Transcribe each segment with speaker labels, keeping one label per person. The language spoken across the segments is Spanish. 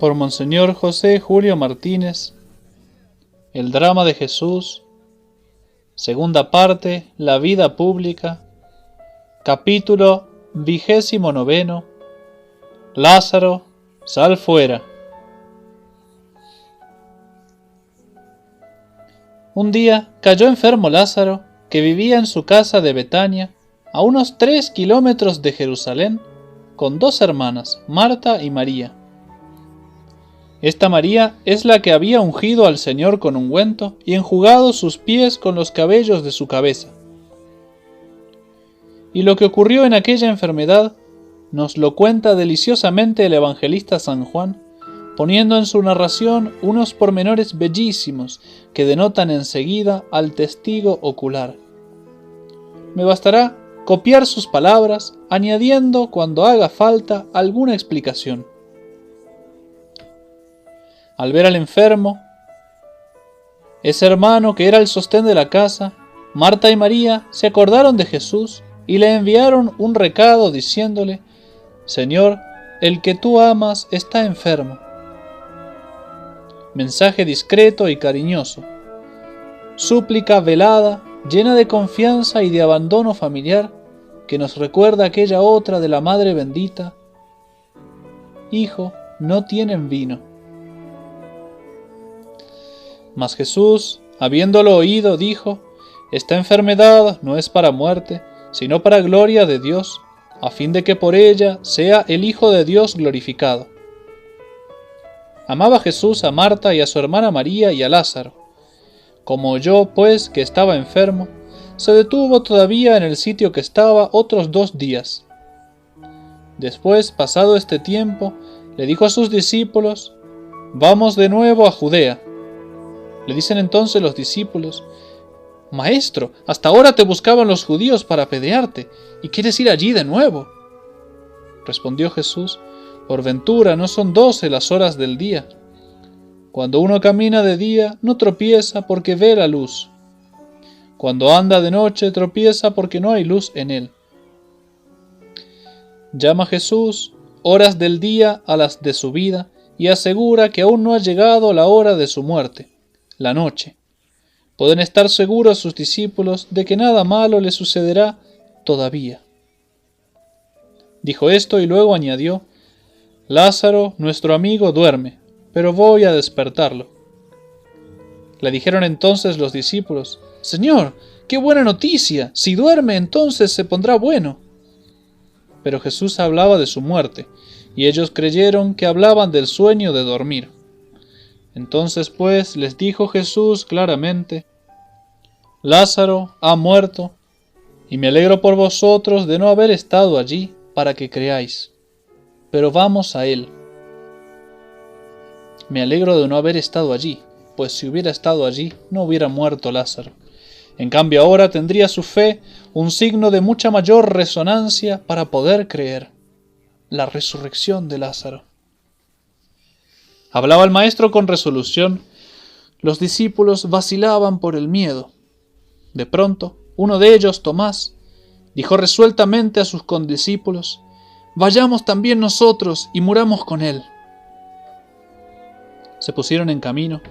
Speaker 1: por Monseñor José Julio Martínez. El drama de Jesús. Segunda parte, la vida pública. Capítulo 29. Lázaro, sal fuera. Un día cayó enfermo Lázaro, que vivía en su casa de Betania, a unos 3 kilómetros de Jerusalén, con 2 hermanas, Marta y María. Esta María es la que había ungido al Señor con ungüento y enjugado sus pies con los cabellos de su cabeza. Y lo que ocurrió en aquella enfermedad nos lo cuenta deliciosamente el evangelista San Juan, poniendo en su narración unos pormenores bellísimos que denotan enseguida al testigo ocular. Me bastará copiar sus palabras, añadiendo cuando haga falta alguna explicación. Al ver al enfermo, ese hermano que era el sostén de la casa, Marta y María se acordaron de Jesús y le enviaron un recado diciéndole: Señor, el que tú amas está enfermo. Mensaje discreto y cariñoso. Súplica velada, llena de confianza y de abandono familiar, que nos recuerda aquella otra de la Madre bendita: Hijo, no tienen vino. Mas Jesús, habiéndolo oído, dijo: Esta enfermedad no es para muerte, sino para gloria de Dios, a fin de que por ella sea el Hijo de Dios glorificado. Amaba Jesús a Marta y a su hermana María y a Lázaro. Como oyó, pues, que estaba enfermo, se detuvo todavía en el sitio que estaba otros 2 días. Después, pasado este tiempo, le dijo a sus discípulos: Vamos de nuevo a Judea. Le dicen entonces los discípulos: Maestro, hasta ahora te buscaban los judíos para apedrearte, ¿y quieres ir allí de nuevo? Respondió Jesús: Por ventura no son 12 las horas del día. Cuando uno camina de día no tropieza porque ve la luz. Cuando anda de noche tropieza porque no hay luz en él. Llama Jesús horas del día a las de su vida y asegura que aún no ha llegado la hora de su muerte, la noche. Pueden estar seguros sus discípulos de que nada malo le sucederá todavía. Dijo esto y luego añadió: Lázaro, nuestro amigo, duerme, pero voy a despertarlo. Le dijeron entonces los discípulos: Señor, qué buena noticia, si duerme entonces se pondrá bueno. Pero Jesús hablaba de su muerte, y ellos creyeron que hablaban del sueño de dormir. Entonces pues les dijo Jesús claramente: Lázaro ha muerto, y me alegro por vosotros de no haber estado allí para que creáis. Pero vamos a él. Me alegro de no haber estado allí, pues si hubiera estado allí no hubiera muerto Lázaro. En cambio ahora tendría su fe un signo de mucha mayor resonancia para poder creer: la resurrección de Lázaro. Hablaba el maestro con resolución. Los discípulos vacilaban por el miedo. De pronto, uno de ellos, Tomás, dijo resueltamente a sus condiscípulos: Vayamos también nosotros y muramos con él. Se pusieron en camino.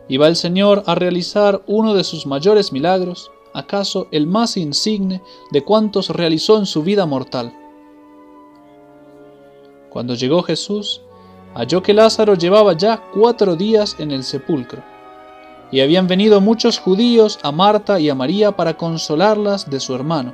Speaker 1: Iba el Señor a realizar uno de sus mayores milagros, acaso el más insigne de cuantos realizó en su vida mortal. Cuando llegó Jesús, halló que Lázaro llevaba ya 4 días en el sepulcro, y habían venido muchos judíos a Marta y a María para consolarlas de su hermano.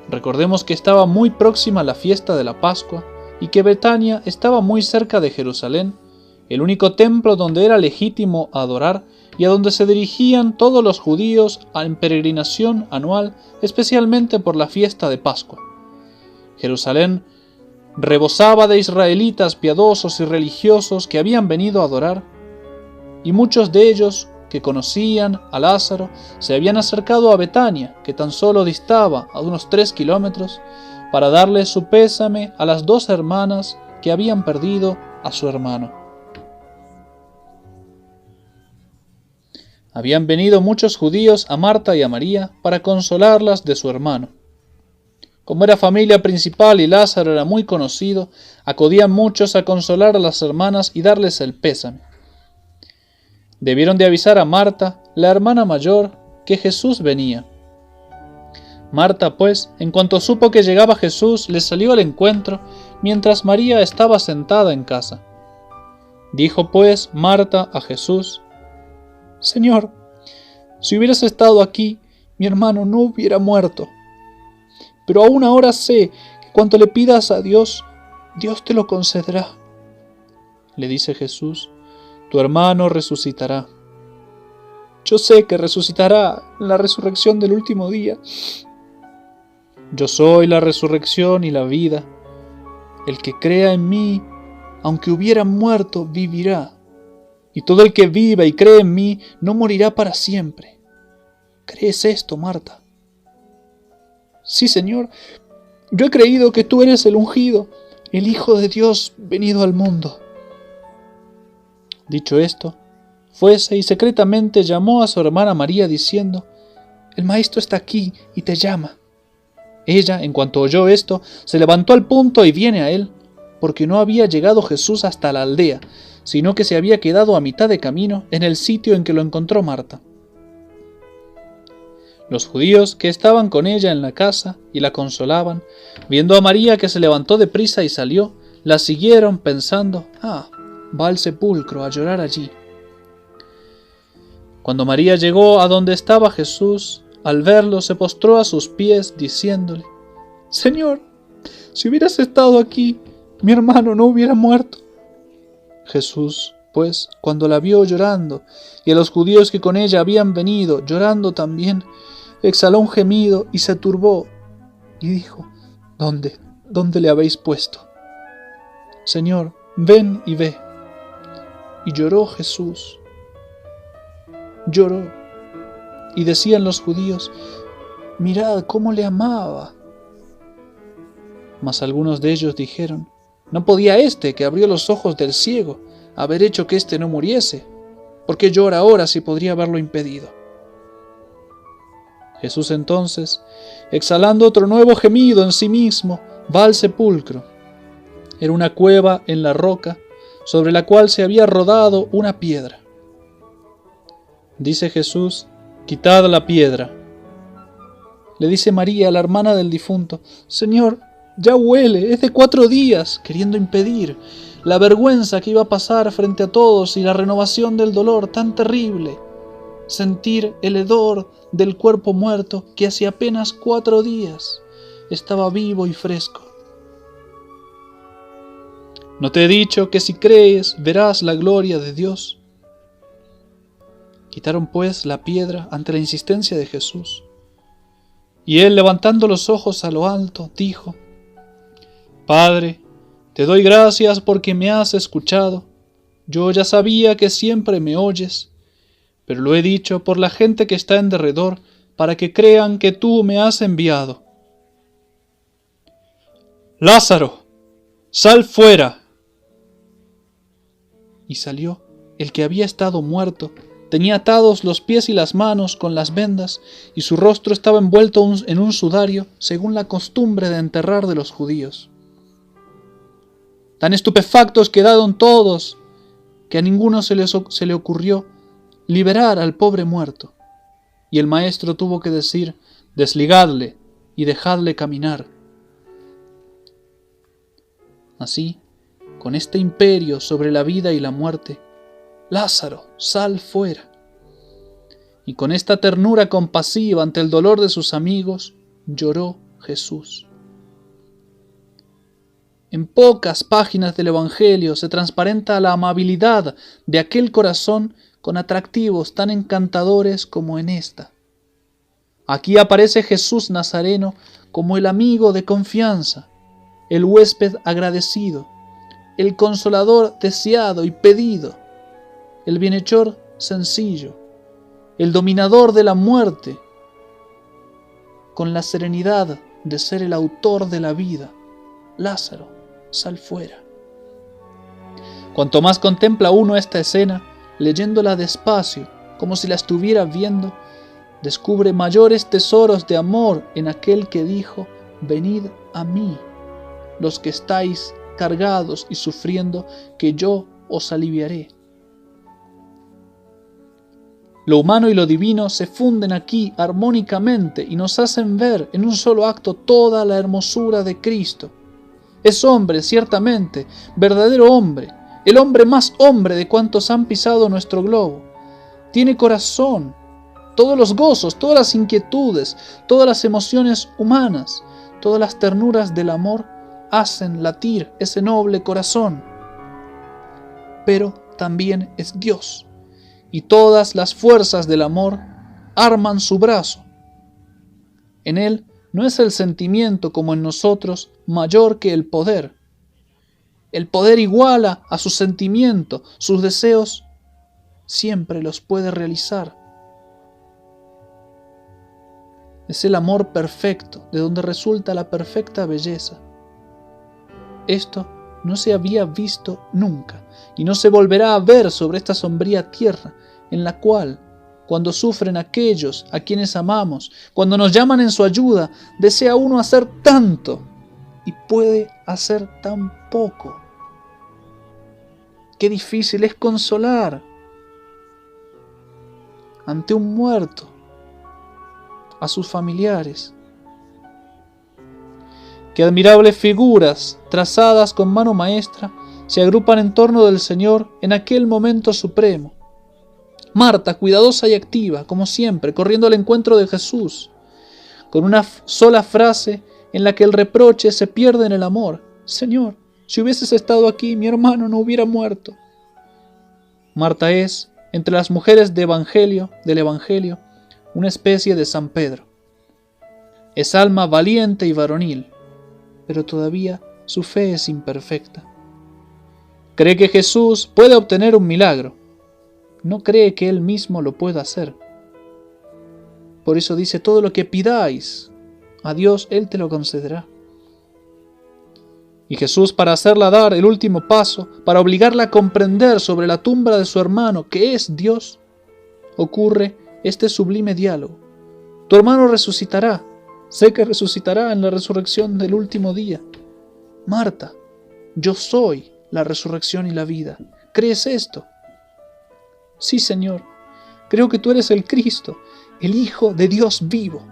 Speaker 1: Recordemos que estaba muy próxima la fiesta de la Pascua y que Betania estaba muy cerca de Jerusalén, el único templo donde era legítimo adorar y a donde se dirigían todos los judíos en peregrinación anual, especialmente por la fiesta de Pascua. Jerusalén rebosaba de israelitas piadosos y religiosos que habían venido a adorar, y muchos de ellos que conocían a Lázaro se habían acercado a Betania, que tan solo distaba a unos 3 kilómetros, para darle su pésame a las 2 hermanas que habían perdido a su hermano. Habían venido muchos judíos a Marta y a María para consolarlas de su hermano. Como era familia principal y Lázaro era muy conocido, acudían muchos a consolar a las hermanas y darles el pésame. Debieron de avisar a Marta, la hermana mayor, que Jesús venía. Marta, pues, en cuanto supo que llegaba Jesús, le salió al encuentro, mientras María estaba sentada en casa. Dijo pues Marta a Jesús: Señor, si hubieras estado aquí, mi hermano no hubiera muerto. Pero aún ahora sé que cuanto le pidas a Dios, Dios te lo concederá. Le dice Jesús: tu hermano resucitará. Yo sé que resucitará en la resurrección del último día. Yo soy la resurrección y la vida. El que crea en mí, aunque hubiera muerto, vivirá. Y todo el que viva y cree en mí, no morirá para siempre. ¿Crees esto, Marta? Sí, Señor. Yo he creído que tú eres el ungido, el Hijo de Dios venido al mundo. Dicho esto, fuese y secretamente llamó a su hermana María diciendo: el Maestro está aquí y te llama. Ella, en cuanto oyó esto, se levantó al punto y viene a él, porque no había llegado Jesús hasta la aldea, sino que se había quedado a mitad de camino en el sitio en que lo encontró Marta. Los judíos que estaban con ella en la casa y la consolaban, viendo a María que se levantó de prisa y salió, la siguieron pensando: va al sepulcro a llorar allí. Cuando María llegó a donde estaba Jesús, al verlo se postró a sus pies, diciéndole: Señor, si hubieras estado aquí, mi hermano no hubiera muerto. Jesús, pues, cuando la vio llorando, y a los judíos que con ella habían venido, llorando también, exhaló un gemido y se turbó, y dijo: ¿Dónde le habéis puesto? Señor, ven y ve. Y lloró Jesús. Lloró. Y decían los judíos: mirad cómo le amaba. Mas algunos de ellos dijeron: no podía éste, que abrió los ojos del ciego, haber hecho que éste no muriese. ¿Por qué llora ahora si podría haberlo impedido? Jesús entonces, exhalando otro nuevo gemido en sí mismo, va al sepulcro. Era una cueva en la roca, sobre la cual se había rodado una piedra. Dice Jesús: quitad la piedra. Le dice María, la hermana del difunto: Señor, ya huele, es de 4 días, queriendo impedir la vergüenza que iba a pasar frente a todos y la renovación del dolor tan terrible. Sentir el hedor del cuerpo muerto que hace apenas 4 días estaba vivo y fresco. ¿No te he dicho que si crees verás la gloria de Dios? Quitaron pues la piedra ante la insistencia de Jesús. Y él, levantando los ojos a lo alto, dijo: Padre, te doy gracias porque me has escuchado. Yo ya sabía que siempre me oyes, pero lo he dicho por la gente que está en derredor, para que crean que tú me has enviado. Lázaro, sal fuera. Y salió el que había estado muerto. Tenía atados los pies y las manos con las vendas, y su rostro estaba envuelto en un sudario, según la costumbre de enterrar de los judíos. Tan estupefactos quedaron todos, que a ninguno se le ocurrió liberar al pobre muerto. Y el maestro tuvo que decir: desligadle y dejadle caminar. Así, con este imperio sobre la vida y la muerte, Lázaro, sal fuera. Y con esta ternura compasiva ante el dolor de sus amigos, lloró Jesús. En pocas páginas del Evangelio se transparenta la amabilidad de aquel corazón con atractivos tan encantadores como en esta. Aquí aparece Jesús Nazareno como el amigo de confianza, el huésped agradecido, el consolador deseado y pedido, el bienhechor sencillo, el dominador de la muerte, con la serenidad de ser el autor de la vida. Lázaro, sal fuera. Cuanto más contempla uno esta escena, leyéndola despacio, como si la estuviera viendo, descubre mayores tesoros de amor en aquel que dijo: venid a mí, los que estáis cargados y sufriendo, que yo os aliviaré. Lo humano y lo divino se funden aquí armónicamente y nos hacen ver en un solo acto toda la hermosura de Cristo. Es hombre, ciertamente, verdadero hombre, el hombre más hombre de cuantos han pisado nuestro globo. Tiene corazón, todos los gozos, todas las inquietudes, todas las emociones humanas, todas las ternuras del amor hacen latir ese noble corazón. Pero también es Dios, y todas las fuerzas del amor arman su brazo. En él no es el sentimiento como en nosotros mayor que el poder. El poder iguala a su sentimiento, sus deseos siempre los puede realizar. Es el amor perfecto, de donde resulta la perfecta belleza. Esto no se había visto nunca, y no se volverá a ver sobre esta sombría tierra, en la cual, cuando sufren aquellos a quienes amamos, cuando nos llaman en su ayuda, desea uno hacer tanto, y puede hacer tan poco. Qué difícil es consolar ante un muerto a sus familiares. Qué admirables figuras, trazadas con mano maestra, se agrupan en torno del Señor en aquel momento supremo. Marta, cuidadosa y activa, como siempre, corriendo al encuentro de Jesús, con una sola frase en la que el reproche se pierde en el amor. Señor, si hubieses estado aquí, mi hermano no hubiera muerto. Marta es, entre las mujeres del Evangelio, una especie de San Pedro. Es alma valiente y varonil, pero todavía su fe es imperfecta. Cree que Jesús puede obtener un milagro. No cree que Él mismo lo pueda hacer. Por eso dice: todo lo que pidáis a Dios, Él te lo concederá. Y Jesús, para hacerla dar el último paso, para obligarla a comprender sobre la tumba de su hermano que es Dios, ocurre este sublime diálogo. Tu hermano resucitará. Sé que resucitará en la resurrección del último día. Marta, yo soy la resurrección y la vida. ¿Crees esto? Sí, Señor. Creo que tú eres el Cristo, el Hijo de Dios vivo.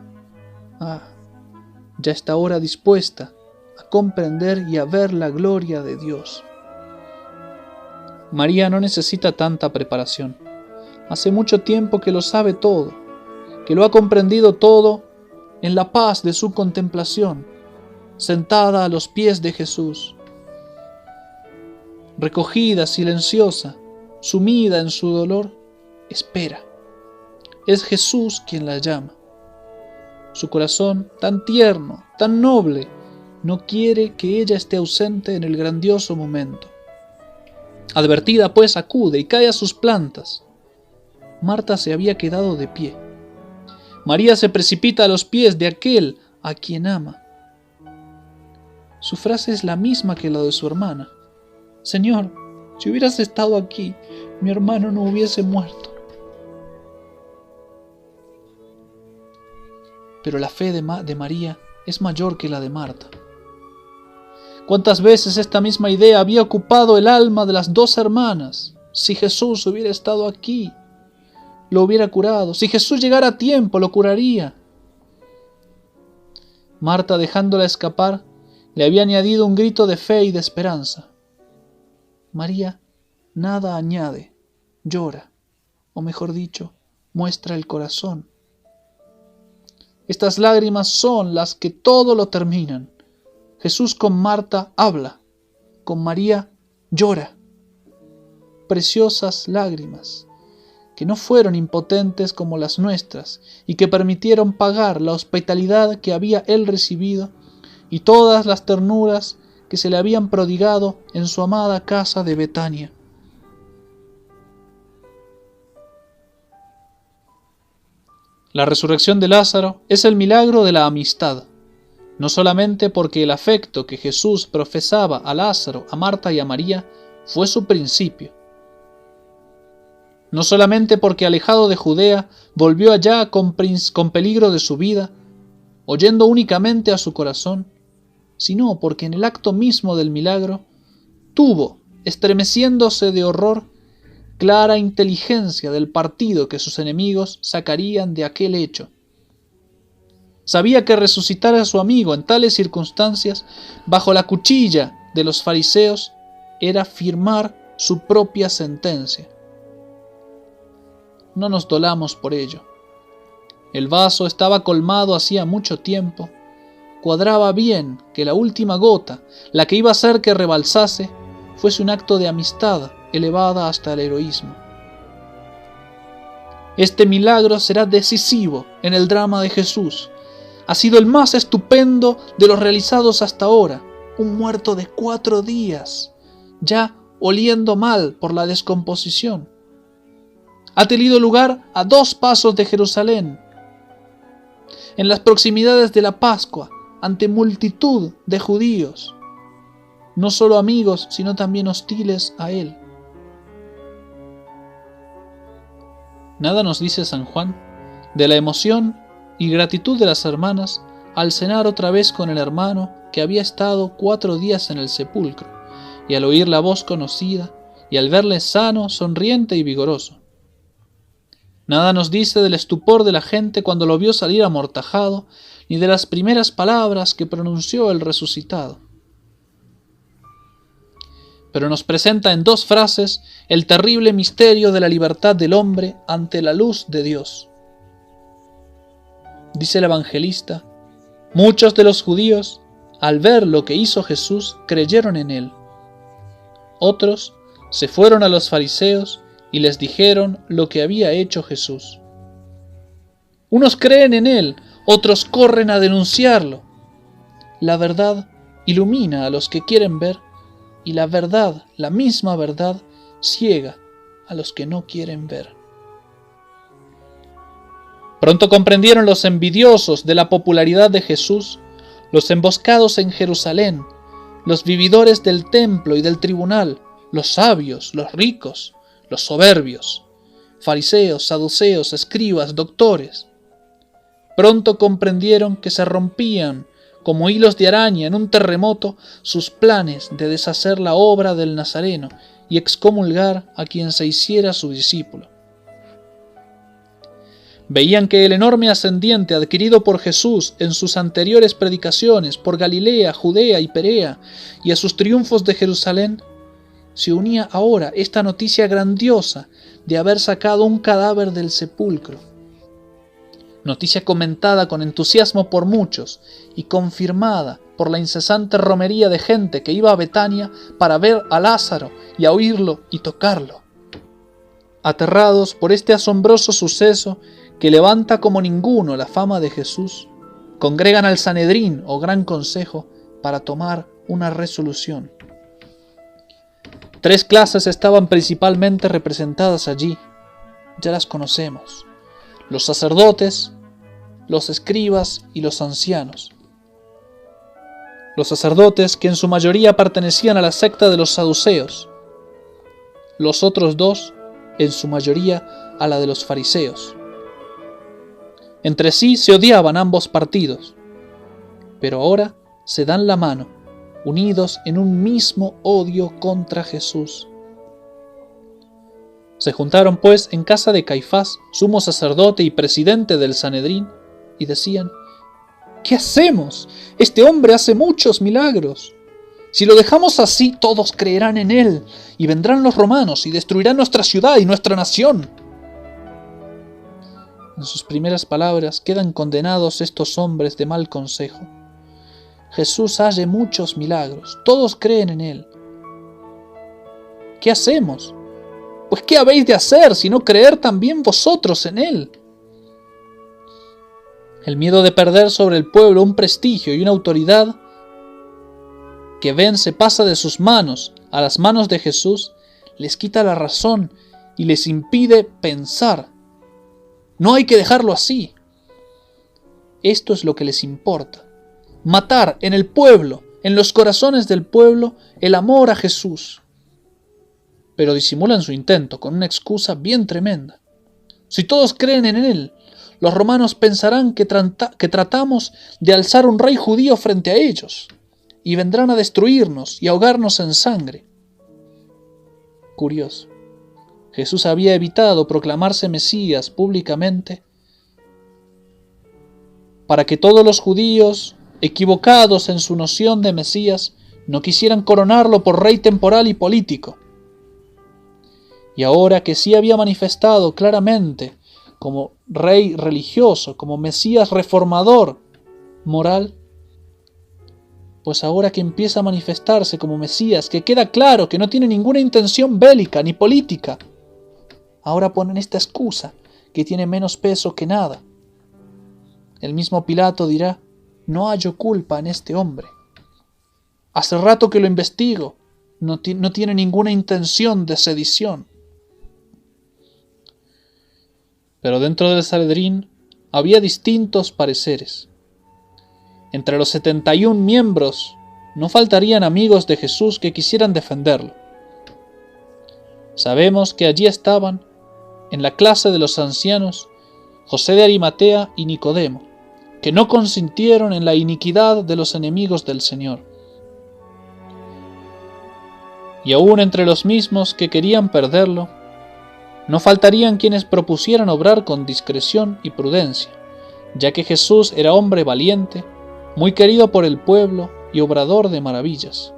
Speaker 1: Ya está ahora dispuesta a comprender y a ver la gloria de Dios. María no necesita tanta preparación. Hace mucho tiempo que lo sabe todo, que lo ha comprendido todo en la paz de su contemplación, sentada a los pies de Jesús. Recogida, silenciosa, sumida en su dolor, espera. Es Jesús quien la llama. Su corazón, tan tierno, tan noble, no quiere que ella esté ausente en el grandioso momento. Advertida, pues, acude y cae a sus plantas. Marta se había quedado de pie. María se precipita a los pies de aquel a quien ama. Su frase es la misma que la de su hermana. Señor, si hubieras estado aquí, mi hermano no hubiese muerto. Pero la fe de María es mayor que la de Marta. ¿Cuántas veces esta misma idea había ocupado el alma de las dos hermanas? Si Jesús hubiera estado aquí, lo hubiera curado. Si Jesús llegara a tiempo, lo curaría. Marta, dejándola escapar, le había añadido un grito de fe y de esperanza. María nada añade, llora, o mejor dicho, muestra el corazón. Estas lágrimas son las que todo lo terminan. Jesús con Marta habla, con María llora. Preciosas lágrimas, que no fueron impotentes como las nuestras y que permitieron pagar la hospitalidad que había él recibido y todas las ternuras que se le habían prodigado en su amada casa de Betania. La resurrección de Lázaro es el milagro de la amistad, no solamente porque el afecto que Jesús profesaba a Lázaro, a Marta y a María fue su principio, no solamente porque alejado de Judea volvió allá con peligro de su vida, oyendo únicamente a su corazón, sino porque en el acto mismo del milagro tuvo, estremeciéndose de horror, clara inteligencia del partido que sus enemigos sacarían de aquel hecho. Sabía que resucitar a su amigo en tales circunstancias, bajo la cuchilla de los fariseos, era firmar su propia sentencia. No nos dolamos por ello. El vaso estaba colmado hacía mucho tiempo. Cuadraba bien que la última gota, la que iba a hacer que rebalsase, fuese un acto de amistad elevada hasta el heroísmo. Este milagro será decisivo en el drama de Jesús. Ha sido el más estupendo de los realizados hasta ahora. Un muerto de 4 días, ya oliendo mal por la descomposición. Ha tenido lugar a 2 pasos de Jerusalén, en las proximidades de la Pascua, ante multitud de judíos, no solo amigos, sino también hostiles a él. Nada nos dice San Juan de la emoción y gratitud de las hermanas al cenar otra vez con el hermano que había estado 4 días en el sepulcro, y al oír la voz conocida, y al verle sano, sonriente y vigoroso. Nada nos dice del estupor de la gente cuando lo vio salir amortajado, ni de las primeras palabras que pronunció el resucitado. Pero nos presenta en 2 frases el terrible misterio de la libertad del hombre ante la luz de Dios. Dice el evangelista: muchos de los judíos, al ver lo que hizo Jesús, creyeron en él. Otros se fueron a los fariseos y les dijeron lo que había hecho Jesús. Unos creen en él, otros corren a denunciarlo. La verdad ilumina a los que quieren ver, y la verdad, la misma verdad, ciega a los que no quieren ver. Pronto comprendieron los envidiosos de la popularidad de Jesús, los emboscados en Jerusalén, los vividores del templo y del tribunal, los sabios, los ricos, los soberbios, fariseos, saduceos, escribas, doctores. Pronto comprendieron que se rompían como hilos de araña en un terremoto sus planes de deshacer la obra del Nazareno y excomulgar a quien se hiciera su discípulo. Veían que el enorme ascendiente adquirido por Jesús en sus anteriores predicaciones por Galilea, Judea y Perea, y a sus triunfos de Jerusalén, se unía ahora esta noticia grandiosa de haber sacado un cadáver del sepulcro. Noticia comentada con entusiasmo por muchos y confirmada por la incesante romería de gente que iba a Betania para ver a Lázaro y a oírlo y tocarlo. Aterrados por este asombroso suceso que levanta como ninguno la fama de Jesús, congregan al Sanedrín o Gran Consejo para tomar una resolución. 3 clases estaban principalmente representadas allí, ya las conocemos: los sacerdotes, los escribas y los ancianos. Los sacerdotes, que en su mayoría pertenecían a la secta de los saduceos; los otros 2, en su mayoría a la de los fariseos. Entre sí se odiaban ambos partidos, pero ahora se dan la mano, unidos en un mismo odio contra Jesús. Se juntaron pues en casa de Caifás, sumo sacerdote y presidente del Sanedrín, y decían: ¿qué hacemos? Este hombre hace muchos milagros. Si lo dejamos así, todos creerán en él, y vendrán los romanos y destruirán nuestra ciudad y nuestra nación. En sus primeras palabras quedan condenados estos hombres de mal consejo. Jesús hace muchos milagros, todos creen en él. ¿Qué hacemos? Pues ¿qué habéis de hacer sino creer también vosotros en él? El miedo de perder sobre el pueblo un prestigio y una autoridad que ven se pasa de sus manos a las manos de Jesús, les quita la razón y les impide pensar. No hay que dejarlo así. Esto es lo que les importa: matar en el pueblo, en los corazones del pueblo, el amor a Jesús. Pero disimulan su intento con una excusa bien tremenda. Si todos creen en él, los romanos pensarán que tratamos de alzar un rey judío frente a ellos, y vendrán a destruirnos y ahogarnos en sangre. Curioso, Jesús había evitado proclamarse Mesías públicamente para que todos los judíos, equivocados en su noción de Mesías, no quisieran coronarlo por rey temporal y político. Y ahora que sí había manifestado claramente como rey religioso, como Mesías reformador moral, pues ahora que empieza a manifestarse como Mesías, que queda claro que no tiene ninguna intención bélica ni política, ahora ponen esta excusa que tiene menos peso que nada. El mismo Pilato dirá: no hallo culpa en este hombre. Hace rato que lo investigo, no tiene ninguna intención de sedición. Pero dentro del Sanedrín había distintos pareceres. Entre los 71 miembros no faltarían amigos de Jesús que quisieran defenderlo. Sabemos que allí estaban, en la clase de los ancianos, José de Arimatea y Nicodemo, que no consintieron en la iniquidad de los enemigos del Señor. Y aún entre los mismos que querían perderlo, no faltarían quienes propusieran obrar con discreción y prudencia, ya que Jesús era hombre valiente, muy querido por el pueblo y obrador de maravillas.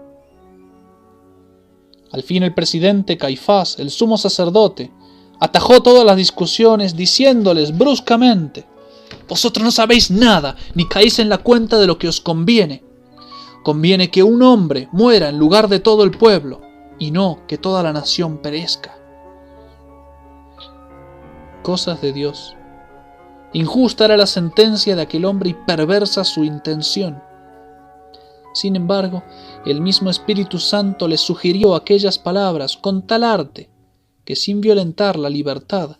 Speaker 1: Al fin el presidente Caifás, el sumo sacerdote, atajó todas las discusiones diciéndoles bruscamente: vosotros no sabéis nada, ni caéis en la cuenta de lo que os conviene. Conviene que un hombre muera en lugar de todo el pueblo, y no que toda la nación perezca. Cosas de Dios. Injusta era la sentencia de aquel hombre y perversa su intención. Sin embargo, el mismo Espíritu Santo le sugirió aquellas palabras con tal arte que, sin violentar la libertad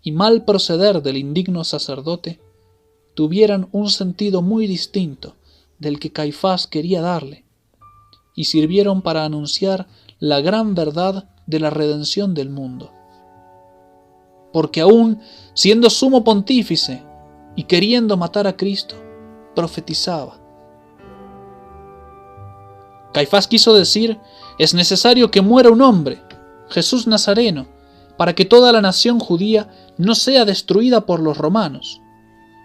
Speaker 1: y mal proceder del indigno sacerdote, tuvieran un sentido muy distinto del que Caifás quería darle, y sirvieron para anunciar la gran verdad de la redención del mundo. Porque aún siendo sumo pontífice y queriendo matar a Cristo, profetizaba. Caifás quiso decir: es necesario que muera un hombre, Jesús Nazareno, para que toda la nación judía no sea destruida por los romanos,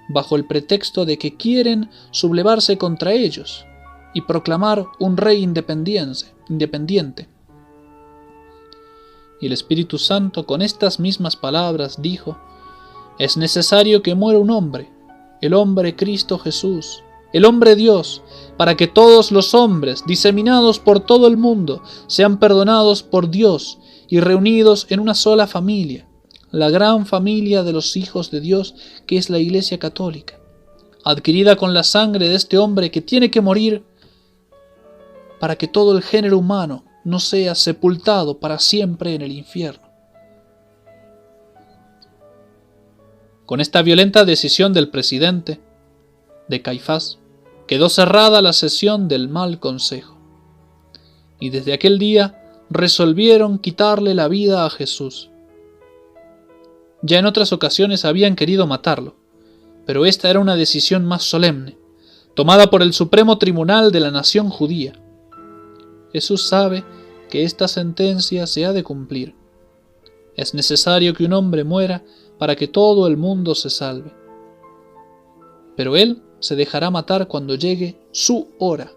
Speaker 1: bajo el pretexto de que quieren sublevarse contra ellos y proclamar un rey independiente. Y el Espíritu Santo con estas mismas palabras dijo: es necesario que muera un hombre, el hombre Cristo Jesús, el hombre Dios, para que todos los hombres diseminados por todo el mundo sean perdonados por Dios y reunidos en una sola familia, la gran familia de los hijos de Dios, que es la Iglesia Católica, adquirida con la sangre de este hombre que tiene que morir para que todo el género humano no sea sepultado para siempre en el infierno. Con esta violenta decisión del presidente, de Caifás, quedó cerrada la sesión del mal consejo, y desde aquel día resolvieron quitarle la vida a Jesús. Ya en otras ocasiones habían querido matarlo, pero esta era una decisión más solemne, tomada por el Supremo Tribunal de la nación judía. Jesús sabe que esta sentencia se ha de cumplir. Es necesario que un hombre muera para que todo el mundo se salve. Pero él se dejará matar cuando llegue su hora,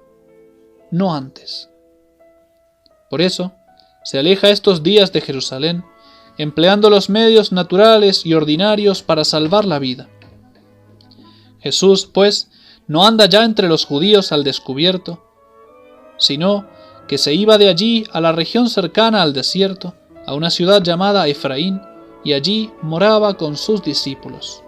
Speaker 1: no antes. Por eso, se aleja estos días de Jerusalén, empleando los medios naturales y ordinarios para salvar la vida. Jesús, pues, no anda ya entre los judíos al descubierto, sino que se iba de allí a la región cercana al desierto, a una ciudad llamada Efraín, y allí moraba con sus discípulos.